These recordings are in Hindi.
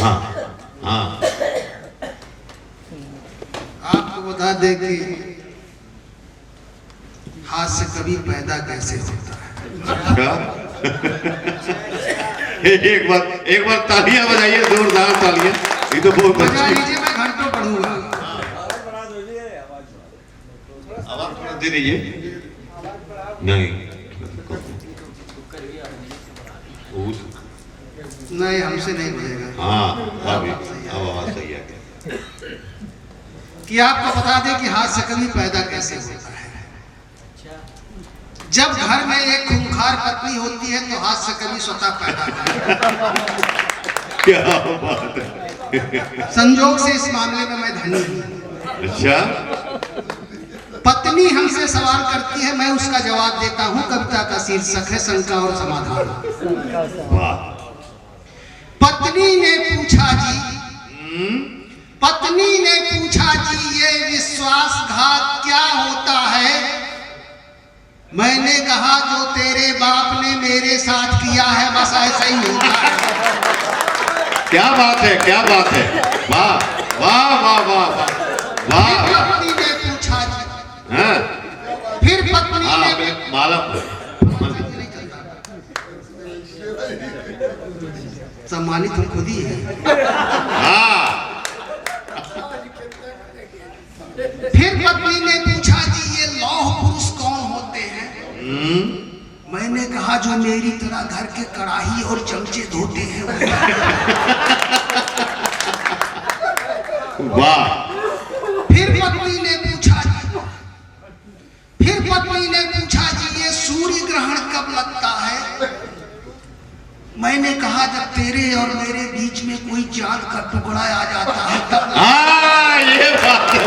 हाँ हाँ, आपको बता दे कि हाथ से कभी पैदा कैसे होता है। क्या? एक बार तालियां बजाइए, जोरदार तालियां। ये तो बहुत बजा अच्छी लीजिए, मैं घंटों पढ़ूंगा। आवाज थोड़ा दे दीजिए। नहीं नहीं, हमसे नहीं बजेगा। हाँ, अब आवाज सही है। कि आपको बता दें कि हाथ से कभी पैदा कैसे होता है। जब घर में एक खूंखार पत्नी होती है तो हाथ से कभी स्वतः पैदा होता है। क्या बात है। संजोग से इस मामले में मैं धनी हूँ। अच्छा, पत्नी हमसे सवाल करती है, मैं उसका जवाब देता हूँ। कविता का शीर्षक है शंका और समाधान। वाह। पत्नी ने पूछा जी, पत्नी ने पूछा जी, ये विश्वासघात क्या होता है। मैंने कहा जो तेरे बाप ने मेरे साथ किया है बस ऐसा ही होता है। क्या बात है, क्या बात है। वाह वाह वाह वाह वाह। पत्नी ने पूछा जी, हाँ, फिर पत्नी ने माला सम्मानित हम खुद ही है। हाँ। फिर पत्नी ने पूछा जी, ये लौह पुरुष कौन होते हैं। मैंने कहा जो मेरी तरह घर के कढ़ाई और चमचे धोते हैं। वाह। फिर पत्नी ने पूछा जी, फिर पत्नी ने पूछा जी, ये सूर्य ग्रहण कब लगता है। मैंने कहा जब तेरे और मेरे बीच में कोई चांद का टुकड़ा आ जाता है तब। ये बात है।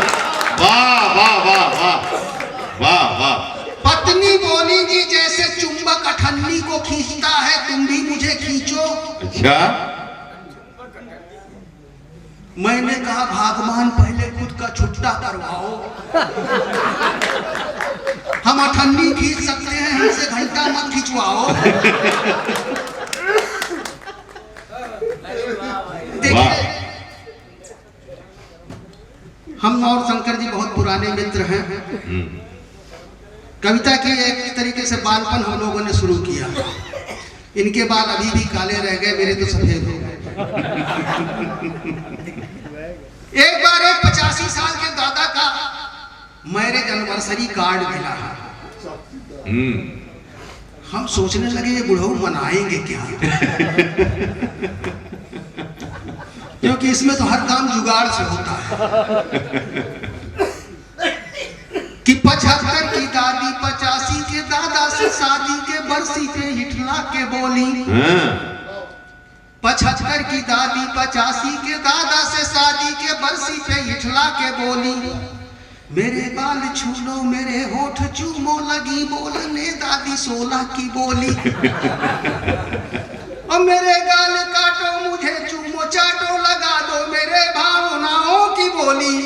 वाह वाह वाह वाह वाह वाह। पत्नी बोली जी, जैसे चुंबक अठन्नी को खींचता है तुम भी मुझे खींचो। अच्छा। मैंने कहा भगवान पहले खुद का छुट्टा करवाओ। हम अठन्नी खींच सकते हैं, हमसे घंटा मत खिंचवाओ। देखिए, हम और शंकर जी बहुत पुराने मित्र हैं। कविता की एक तरीके से बालपन हम लोगों ने शुरू किया। इनके बाल अभी भी काले रह गए, मेरे तो सफेद हो गए। एक बार एक 85 साल के दादा का मैरिज एनिवर्सरी कार्ड मिला। हम सोचने लगे ये बुढ़ऊ मनाएंगे क्या। क्योंकि इसमें तो हर काम जुगाड़ से होता है। कि 75 की दादी 85 के दादा से शादी के बरसी पे हिटला के बोली। 75 की दादी 85 के दादा से शादी के बरसी पे हिटला के बोली। मेरे बाल छू लो मेरे होठ चूमो लगी बोलने दादी 16 की बोली। और मेरे गाल काटो मुझे चूमो चाटो लगा दो मेरे भावनाओं की बोली।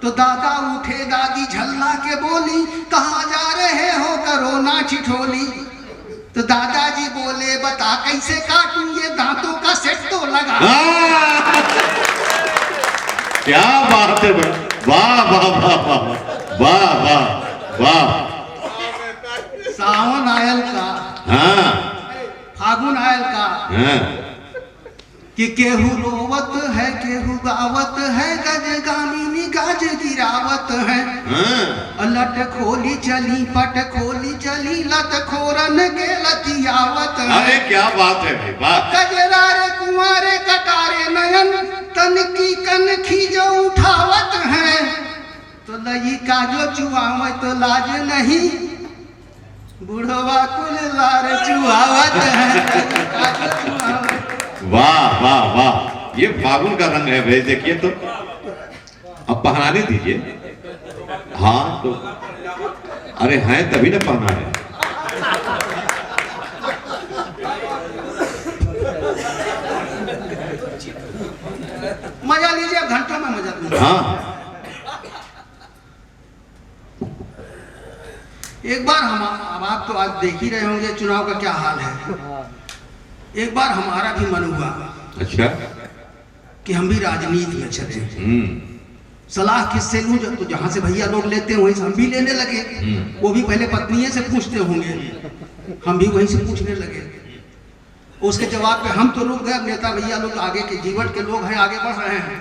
तो दादा उठे दादी झल्ला के बोली, कहाँ जा रहे हो करो ना ठिठोली। तो दादाजी बोले बता कैसे काटूं ये दांतों का सेट तो लगा। क्या बात है। वाह वाह वाह वाह वाह वाह वाह। सावन आयल का, हाँ, फागुन आयल का। हाँ। कि केहू रोवत है केहू गावत है गजगामिनी गाज गिरावत है। लट खोली चली पट खोली चली लत खोरन के लतियावत है। अरे क्या बात है भाई, वाह। कजरारे कुंवारे कटारे नयन तन की कनखी जो उठावत है। तो लई का जो चुआवत तो लाज नहीं बुढ़वा कुल लार चुआवत है। वाह वाह वाह। ये फागुन का रंग है भाई, देखिए तो। अब पहनाने दीजिए। हाँ तो अरे हैं तभी ना पहना है। मजा लीजिए, अब घंटों में मजा लीजिए। हाँ। एक बार हम अब आप तो आज देख ही रहे होंगे चुनाव का क्या हाल है। एक बार हमारा भी मन हुआ अच्छा। कि हम भी राजनीति में चले। सलाह किससे लूं? तो जहां से भैया लोग लेते हैं वहीं से हम भी लेने लगे। वो भी पहले पत्नियों से पूछते होंगे, हम भी वहीं से पूछने लगे। उसके जवाब पे हम तो रुक गए, नेता भैया लोग आगे के जीवन के लोग हैं, आगे बढ़ रहे हैं।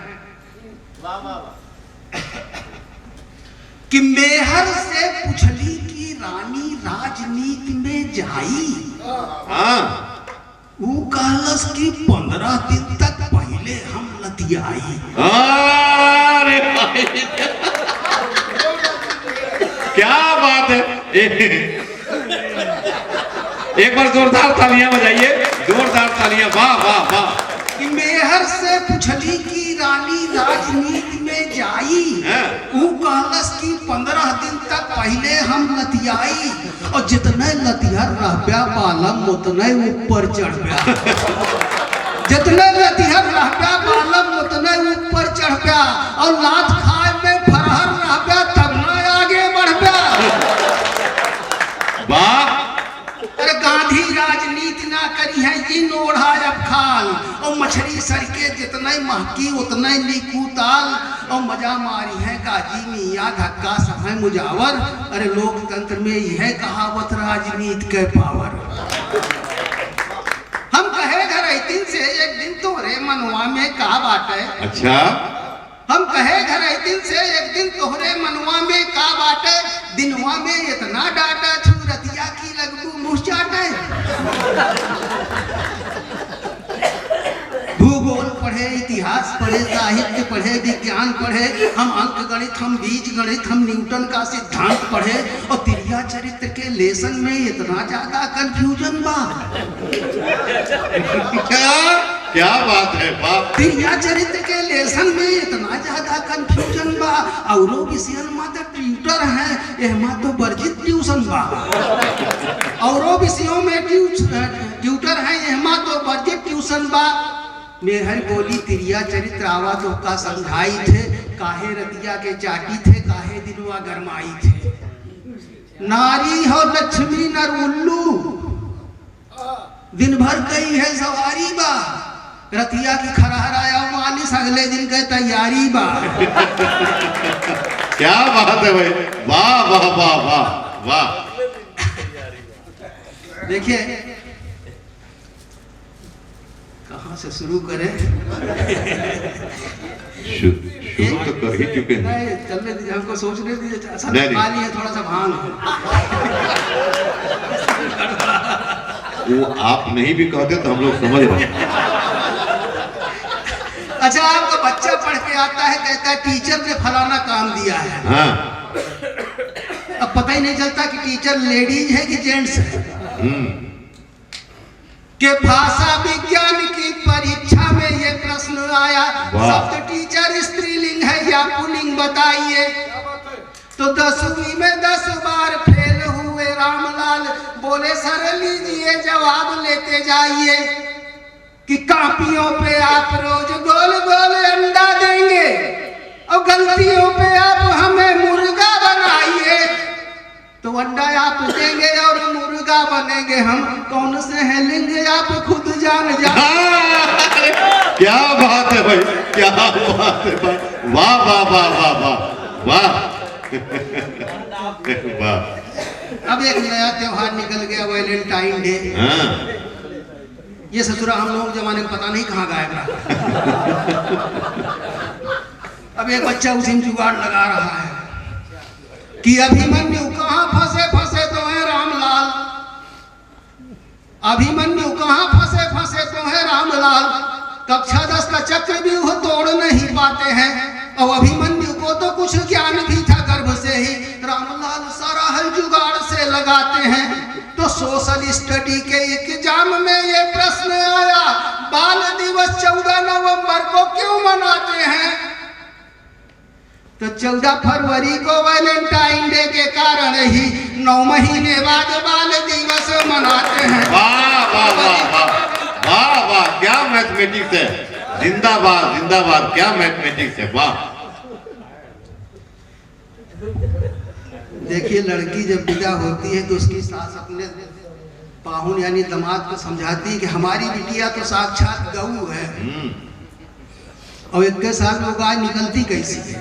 कि मेहर से पूछली कि रानी राजनीति में जाई। वो कहलस कि 15 दिन तक पहले हम लतियाई। अरे भाई क्या बात है। एक बार जोरदार तालियां बजाइए, जोरदार तालियां। वाह वाह वाह। कि मेहर से पूछली कि रानी राजनीति में जाई। वो कहलस कि 15 दिन तक पहले हम लतियाई। और जितने लतिहर रहब्या बालम उतने ऊपर चढ़ब्या। जितने लतिहर रहब्या बालम उतने ऊपर चढ़ब्या। और लात खाए में फरहर रहब्या तब न आगे बढ़ब्या। वाह। अरे गांधी राजनीति ना करी है जी नोढ़ा अब खाल। और मछली सड़के जितने महकी उतने नीकू ताल। और मजा मारी है काजी मियाँ धक्का सहाय मुजावर। अरे लोकतंत्र में यह कहावत राजनीति के पावर। हम कहे घर दिन से एक दिन तोहरे मनवा में का बात है। अच्छा। हम कहे घर दिन से एक दिन तोहरे मनवा में का बात है। दिनवा में इतना डाटा रतिया की लगबू मुँह चाटे। भूगोल पढ़े, इतिहास पढ़े, साहित्य पढ़े, विज्ञान पढ़े, हम अंक गणित, हम बीज गणित, हम न्यूटन का सिद्धांत पढ़े। और तिरिया चरित्र के लेसन में इतना ज्यादा कंफ्यूजन बा। क्या बात है। वाह। तिरिया चरित्र के लेसन में इतना ज्यादा कंफ्यूजन बा। औरो विषयन में तो ट्यूटर है, एहमा तो वर्जित ट्यूशन बा। औरो विषयों में ट्यूटर है, एहमा तो वर्जित ट्यूशन बा। मेहर बोली तिरिया चरित्र आवा तो का समझाई थे। काहे रतिया के चाटी थे, काहे दिनवा गरमाई थे। नारी हो लक्ष्मी नर उल्लू, दिन भर कई है सवारी बा। रतिया की खरहराया मालिश अगले दिन के तैयारी बा। क्या बात है भाई। वाह वाह वाह वाह वाह। देखिए कहाँ से शुरू करें। शुरू तो कर ही चुके हैं। चलने दीजिए, हमको सोचने दीजिए। नहीं है, थोड़ा सा भान है। वो आप नहीं भी कहते तो हम लोग समझ रहे हैं। अच्छा, आपका बच्चा पढ़ के आता है, कहता है टीचर ने फलाना काम दिया है। हाँ। अब पता ही नहीं चलता कि टीचर लेडीज है कि जेंट्स है। के भाषा विज्ञान की परीक्षा में ये प्रश्न आया, शब्द टीचर स्त्रीलिंग है या पुल्लिंग बताइए। तो 10वीं में 10 बार फेल हुए रामलाल। बोले सर लीजिए जवाब लेते जाइए। कि कापियों पे आप रोज गोल गोल अंडा देंगे और गलतियों पे आप हमें मुर्गा बनाइए। तो अंडा आप देंगे और मुर्गा बनेंगे हम, कौन से हैं लिंग आप खुद जान जाए। क्या बात है भाई, क्या बात है भाई। वाह वाह वाह वाह वाह वाह वाह। अब एक नया त्योहार निकल गया, वैलेंटाइन डे। ये ससुरा हम लोग जमाने में पता नहीं कहाँ गायब रहा। अब एक बच्चा उसी में जुगाड़ लगा रहा है कि अभिमन्यु कहाँ फंसे फंसे तो है रामलाल। अभिमन्यु कहाँ फंसे फंसे तो है रामलाल। कक्षा 10 का चक्र भी वो तोड़ नहीं पाते हैं। और अभिमन्यु को तो कुछ ज्ञान भी था गर्भ से ही। रामलाल सारा हल जुगाड़ से लगाते हैं। तो सोशल स्टडी के एग्जाम में ये प्रश्न आया, बाल दिवस 14 नवंबर को क्यों मनाते हैं। तो 14 फरवरी को वैलेंटाइन डे के कारण ही 9 महीने बाद बाल दिवस मनाते हैं। वाह वाह वाह वाह वाह वाह, क्या मैथमेटिक्स है। जिंदाबाद जिंदाबाद, क्या मैथमेटिक्स है। वाह। देखिए लड़की जब विदा होती है तो उसकी सास अपने पाहुन यानी दामाद को समझाती है कि हमारी बिटिया तो साक्षात गऊ है, और 21 साल में गाय निकलती कैसी है।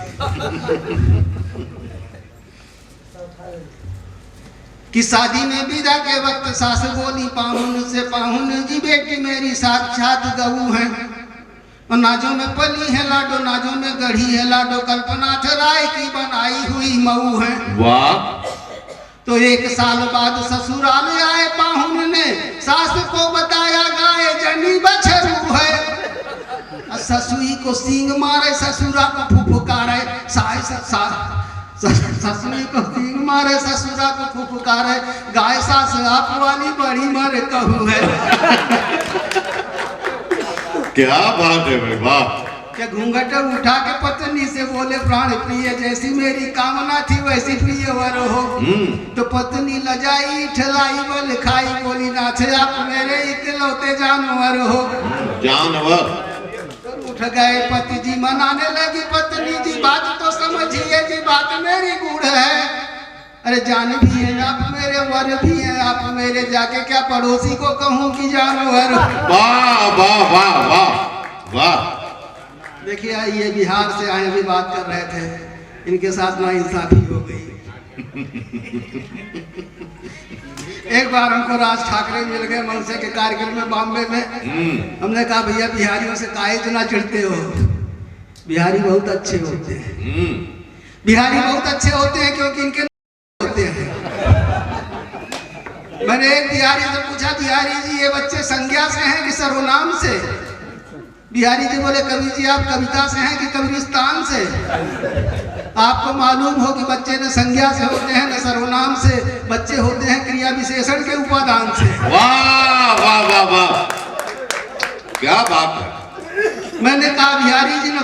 कि शादी में विदा के वक्त सास बोली पाहुन से, पाहुन जी बेटी मेरी साक्षात गऊ है, और नाजों में पली है लाडो, नाजों में गढ़ी है लाडो, कल्पनाथ राय की बनाई हुई मऊ है। वाह। तो 1 साल बाद ससुराल आए पाहुन ने, सास को बताया गाय जनी बछरू है। ससुई को सींग मारे, ससुरा को फुफकारे, ससुई को सींग मारे, ससुरा को फुफकारे, गाय सास आप वाली बड़ी मर कहू है। क्या बात है भाई, वाह। क्या घूंघट उठा के पत्नी से बोले प्राण प्रिय, जैसी मेरी कामना थी वैसी प्रिय वर हो। तो पत्नी लजाई ठलाई बल खाई, बोली नाथ आप मेरे इकलौते जानवर हो। जानवर। उठ गए पति जी मनाने लगी पत्नी जी, बात तो समझिए जी बात मेरी गूढ़ है। अरे जान भी है आप मेरे, वर भी है आप मेरे, जाके क्या पड़ोसी को कहूँ कि जानवर। वाह वाह वाह वाह वाह। देखिए ये बिहार से आए, अभी बात कर रहे थे, इनके साथ नाइंसाफी हो गई। एक बार हमको राज ठाकरे मिल गए मनसे के कार्यक्रम में बॉम्बे में। हमने कहा भैया बिहारियों से काहे इतना चिढ़ते हो, बिहारी बहुत अच्छे होते हैं। बिहारी बहुत अच्छे होते हैं क्योंकि इनके होते हैं। मैंने एक बिहारी से पूछा, बिहारी जी ये बच्चे संज्ञा से हैं कि सर्वनाम से? बिहारी जी बोले कवि जी आप कविता से हैं कि कब्रिस्तान से? आपको मालूम हो कि बच्चे न संज्ञा से होते हैं न सर्वनाम से, बच्चे होते हैं क्रिया विशेषण के उपादान से। वाह वाह वाह वाह, क्या बात है। मैंने कहा बिहारी जी न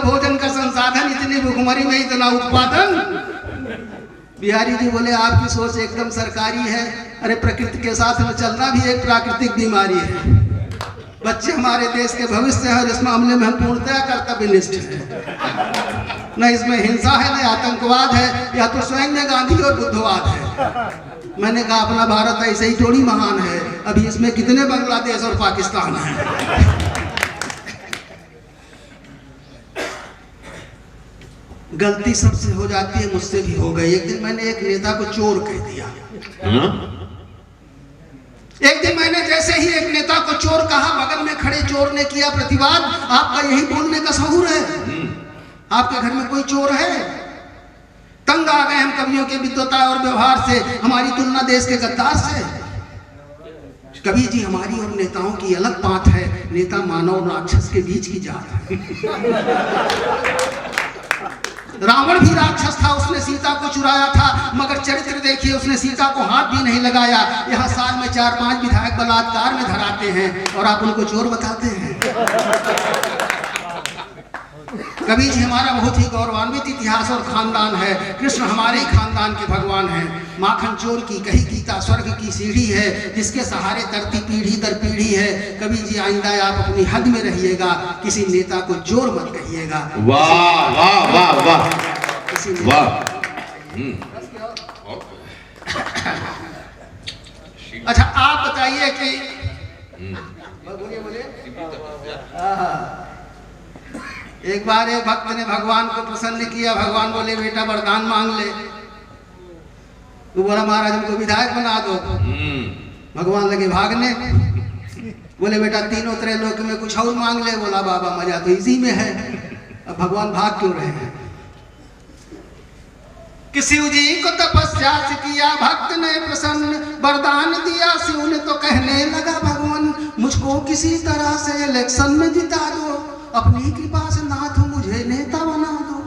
भोजन का संसाधन, इतनी भुखमरी में इतना उत्पादन। बिहारी जी बोले आपकी सोच एकदम सरकारी है। अरे प्रकृति के साथ में चलना भी एक प्राकृतिक बीमारी है। बच्चे हमारे देश के भविष्य है, इस मामले में हम पूर्णतः कर्तव्यनिष्ठ हैं। न इसमें हिंसा है न आतंकवाद है, या तो स्वयं में गांधी और बुद्धवाद है। मैंने कहा अपना भारत ऐसे ही थोड़ी महान है, अभी इसमें कितने बांग्लादेश और पाकिस्तान हैं। गलती सबसे हो जाती है, मुझसे भी हो गई। एक दिन मैंने एक नेता को चोर कह दिया। एक दिन मैंने जैसे ही एक नेता को चोर कहा, बगल में खड़े चोर ने किया प्रतिवाद, आपका यही बोलने का शऊर है? आपके घर में कोई चोर है? तंग आ गए हम कवियों के विद्वता और व्यवहार से, हमारी तुलना देश के गद्दार से। कवि जी हमारी और नेताओं की अलग बात है, नेता मानव और राक्षस के बीच की जात है। रावण भी राक्षस था, उसने सीता को चुराया था, मगर चरित्र देखिए उसने सीता को हाथ भी नहीं लगाया। यहाँ साल में 4-5 विधायक बलात्कार में धराते हैं और आप उनको चोर बताते हैं। कवि जी हमारा बहुत ही गौरवान्वित इतिहास और खानदान है। कृष्ण हमारे ही खानदान के भगवान हैं। माखन चोर की कही गीता स्वर्ग की सीढ़ी है, जिसके सहारे तरती पीढ़ी दर पीढ़ी है। कवि जी आइंदा आप अपनी हद में रहिएगा, किसी नेता को चोर मत कहिएगा। वाह वाह वाह वाह वाह। अच्छा आप बताइए कि एक बार एक भक्त ने भगवान को प्रसन्न किया। भगवान बोले बेटा वरदान मांग ले। तो बोला महाराज हमको विधायक बना दो। भगवान लगे भागने, बोले बेटा तीनों त्रैलोक में कुछ और मांग ले। बोला बाबा मजा तो इसी में है। अब भगवान भाग क्यों रहे हैं? कि शिव जी को तपस्या से किया, भक्त ने प्रसन्न वरदान दिया। शिव ने तो कहने लगा भगवान मुझको किसी तरह से इलेक्शन में जिता दो, अपनी कृपा से नाथ मुझे नेता बना दो।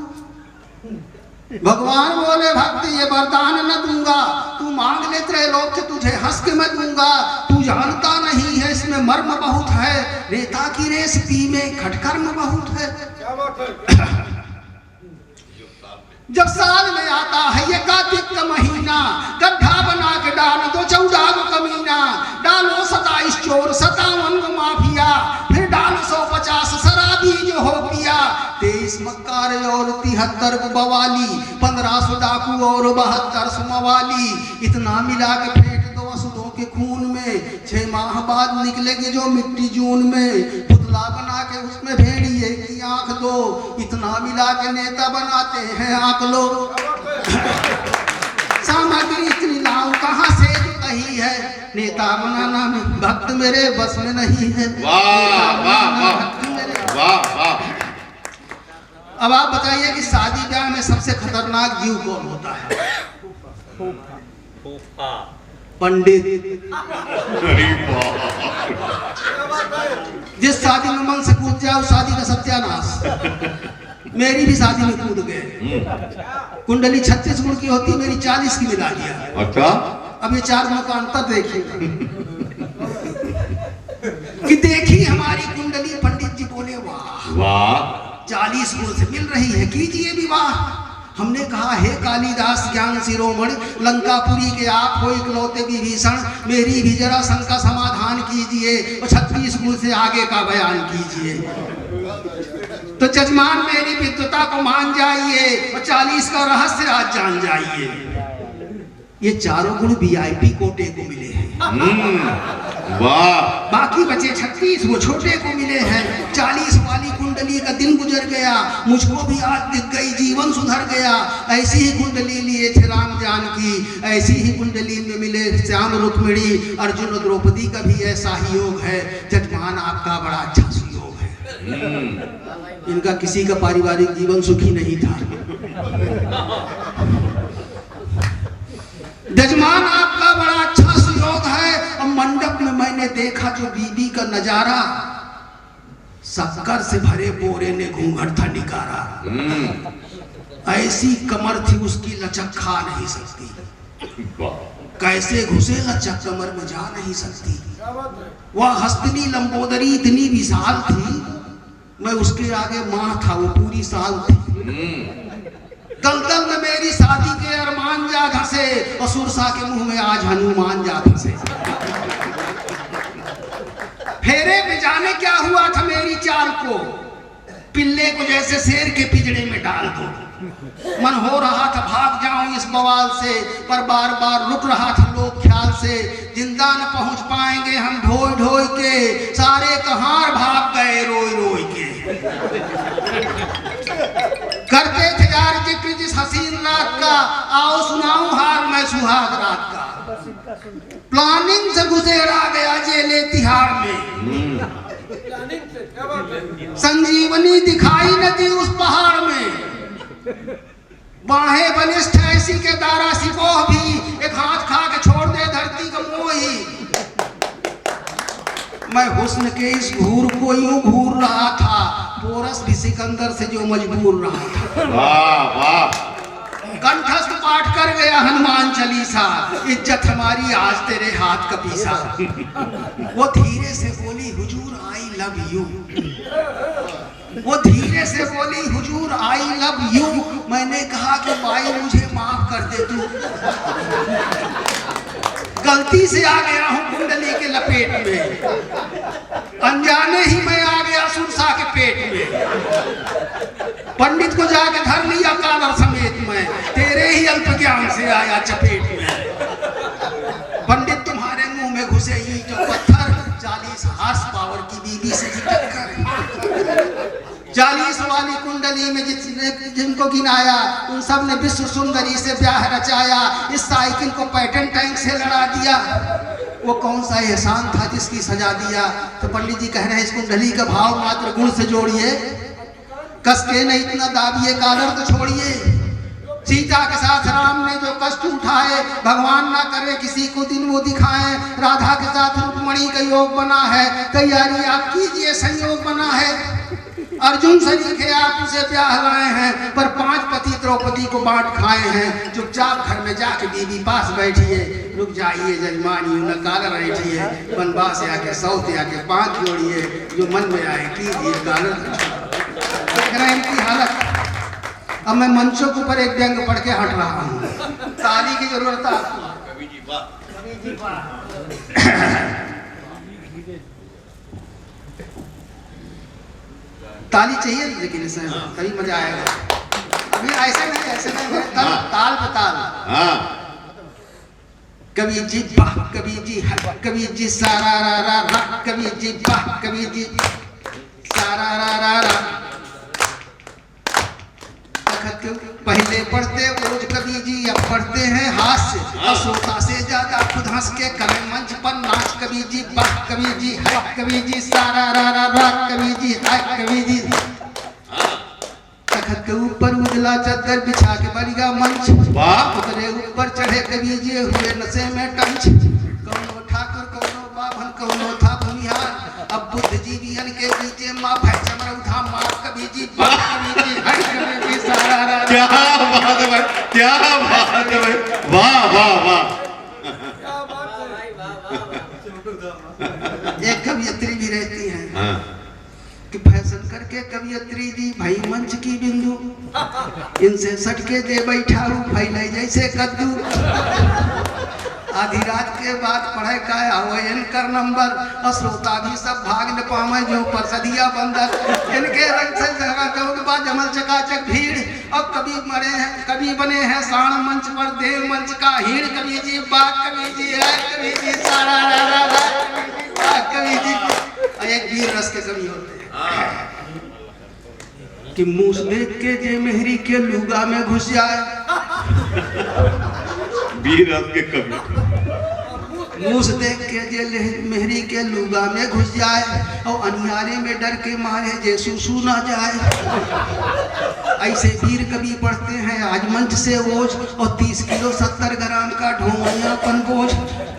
भगवान बोले भक्त ये वरदान न दूंगा, तू मांग ले त्रैलोक्य तुझे हंस के मैं दूंगा। तू जानता नहीं है इसमें मर्म बहुत है, नेता की रेसिपी में खटकर्म बहुत है। जब साल में आता है ये कार्तिक का महीना, गड्ढा बना के डाल दो 14 को कमीना। डालो 27 चोर 57 को माफिया, फिर डालो 150 शराबी जो हो पिया। 23 मक्कार और 73 को बवाली, 1500 डाकू और 72 मवाली। इतना मिला के फेंक दो असुरों के खून में, 6 माह बाद निकलेगी जो मिट्टी जून में, पुतला बना के उसमें भेड़िए की आंख दो, इतना मिला के नेता बनाते हैं आंक लो। सामग्री इतनी लाऊं कहाँ से जो कही है, नेता बनाना भक्त मेरे बस में नहीं है। वाह वाह वाह वाह वाह। अब आप बताइए कि शादी ब्याह में सबसे खतरनाक जीव कौन होता है? पंडित। जिस शादी में मन से कूद जाए उस शादी का सत्यानाश। मेरी भी शादी में कूद गए। कुंडली 36 गुण की होती, मेरी 40 की मिला दिया। अच्छा, अब ये 4 गुण का अंतर देखिए कि देखी हमारी कुंडली, पंडित जी बोले वाह वाह, 40 गुण से मिल रही है, कीजिए विवाह। हमने कहा हे कालिदास ज्ञान शिरोमणि, लंकापुरी के आप हो इकलौते विभीषण, मेरी भी जरा शंका समाधान कीजिए और 36 गुण से आगे का बयान कीजिए। तो जजमान मेरी विद्वता को मान जाइए और 40 का रहस्य आज जान जाइए। ये चारों गुण वीआईपी कोटे को मिले हैं। वाह। बाकी बचे 36 वो छोटे को मिले हैं। 40 वाली कुंडली का दिन गुजर गया, मुझको भी आज दिख गई, जीवन सुधर गया। ऐसी ही कुंडली लिए थे राम जानकी, ऐसी ही कुंडली में मिले श्याम रुक्मिणी, अर्जुन और द्रौपदी का भी ऐसा ही योग है। जजमान आपका बड़ा अच्छा सुयोग है। इनका किसी का पारिवारिक जीवन सुखी नहीं था। जजमान आपका बड़ा अच्छा सुयोग है। और मंडप में मैंने देखा जो बीबी का नजारा, शक्कर से भरे बोरे ने घूंघट था निकारा। ऐसी कमर थी उसकी लचक खा नहीं सकती, कैसे घुसे लचक कमर में जा नहीं सकती। वह हस्तनी लंबोदरी इतनी विशाल थी, मैं उसके आगे माँ था, वो पूरी साल थी। दलदल में मेरी शादी के अरमान जा धसे और सुरसा के मुंह में आज हनुमान जा धसे। फेरे पे जाने क्या हुआ था मेरी चाल को, पिल्ले को जैसे शेर के पिंजड़े में डाल दो। मन हो रहा था भाग जाऊं इस बवाल से, पर बार बार रुक रहा था लोग ख्याल से। जिंदा न पहुंच पाएंगे हम ढोई ढोई के, सारे कहार भाग गए रोई रोई के। करते थे यार जिक्र जिस हसीन रात का, आओ सुनाऊं हाल मैं सुहाग रात का। प्लानिंग से गुजरा गया जेले तिहाड़ में, संजीवनी दिखाई न दी उस पहाड़ में। बाहें बलिष्ठ ऐसी के दारा सिपोह भी, एक हाथ खा के छोड़ दे धरती का मोही। मैं हुस्न के इस घूर को यूं घूर रहा था, पोरस भी सिकंदर से जो मजबूर रहा था। वाह वाह। कंठस्थ पाठ कर गया हनुमान चालीसा, इज्जत हमारी आज तेरे हाथ का पीसा। वो धीरे से बोली हुजूर आई लव यू, वो धीरे से बोली हुजूर आई लव यू। मैंने कहा कि भाई मुझे माफ कर दे तू, गलती से आ गया हूं कुंडली के लपेट में, अनजाने ही मैं आ गया सुरसा के पेट में। पंडित को जाके धर लिया कालर समेत मैं, तेरे ही अल्प ज्ञान से आया चपेट में। पंडित तुम्हारे मुंह में घुसे ही जो पत्थर, 40 हार्स पावर की बीबी से टक्कर। 40 वाली कुंडली में जिनको गिनाया उन सब ने विश्व सुंदरी से ब्याह रचाया। इस साइकिल को पैटर्न टैंक से लड़ा दिया, वो कौन सा एहसान था जिसकी सजा दिया। तो पंडित जी कह रहे हैं इस कुंडली का भाव मात्र गुण से जोड़िए, कस के नहीं इतना दाबिए कालर को छोड़िए। सीता के साथ राम ने जो कष्ट उठाए, भगवान ना करे किसी को दिन वो दिखाए। राधा के साथ रुक्मणी का योग बना है, तैयारी आप कीजिए संयोग बना है। अर्जुन सरीखे आप उसे ब्याह लाए हैं, पर 5 पति द्रौपदी को बांट खाए हैं। चुपचाप घर में जाके बीबी पास बैठिए, रुक जाइए जजमानी न कालर बैठिए। बनवास से आके सौत आके 5 जोड़िए, जो मन में आए कीजिए कालर। देख रहे हैं इनकी हालत। अब मैं मंचों के ऊपर एक व्यंग पढ़ के हट रहा हूँ, ताली की जरूरत है आपको। ताली चाहिए लेकिन इसमें तभी मजा आएगा। अभी ऐसे नहीं ताल पे ताल। कवि जी वाह, कवि जी हा, कवि जी सारा रा रा रा, कवि जी वाह, कवि जी सारा रा रा रा। पहले पढ़ते रोज कवि जी, अब पढ़ते हैं हास्य, श्रोता से ज्यादा खुद हंस के करें मंच पर नाच। कवि जी वाह, कवि जी है, कवि जी सारा रा रा रा, कवि जी है, कवि जी। तखत के ऊपर उजला चादर बिछा के बढ़िया मंच, उतरे ऊपर चढ़े कवि जी हुए नशे में टंच। कौनो ठाकुर कौनो बाभन कौनो था भूमिहार, अब बुद्ध जीवियन के बीचे माँ भय चमरौधा मार। कवि जी वाह, कवि जी है, कवि जी सारा रा रा। क्या बात है भाई, क्या बात है भाई, वाह वाह वाह। एक कवियत्री भी रहती है हाँ। कि फैशन करके कवियत्री दी भाई मंच की बिंदु, इनसे सटके दे बैठा हूँ फैले जैसे कद्दू। आधी रात के बाद पढ़े का आवेन कर नंबर, श्रोता भी सब भाग न पावे जो परसदिया बंदर। इनके रंग से जगह चौक बा जमल चकाचक भीड़, अब कभी मरे हैं कभी बने हैं साण मंच पर देव मंच का हीड़। कवि जी बात, कवि जी है, कवि जी सारा रा रा रा, कवि जी। एक वीर रस के कवि होते हैं कि मूस देख के जे मेहरी के लुगा में घुस जाए। वीर रस के कवि, मूस देख के जे मेहरी के लुगा में घुस जाए, और अनियारे में डर के मारे जे सुसु ना जाए। ऐसे वीर कवि पढ़ते हैं आज मंच से ओझ, और 30 किलो 70 ग्राम का ढोंगयापन बोझ।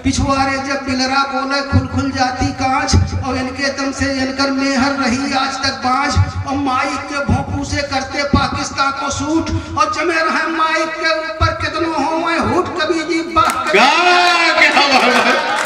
पिछवाड़े जब बिलरा बोले खुल खुल जाती कांच, और इनके दम से इनकर मेहर रही आज तक बाँझ। और माइक के भोंपू से करते पाकिस्तान को सूट, और जमे रहे माइक के ऊपर कितनों हो मैं हुट। कवि जी वाह, क्या बात है।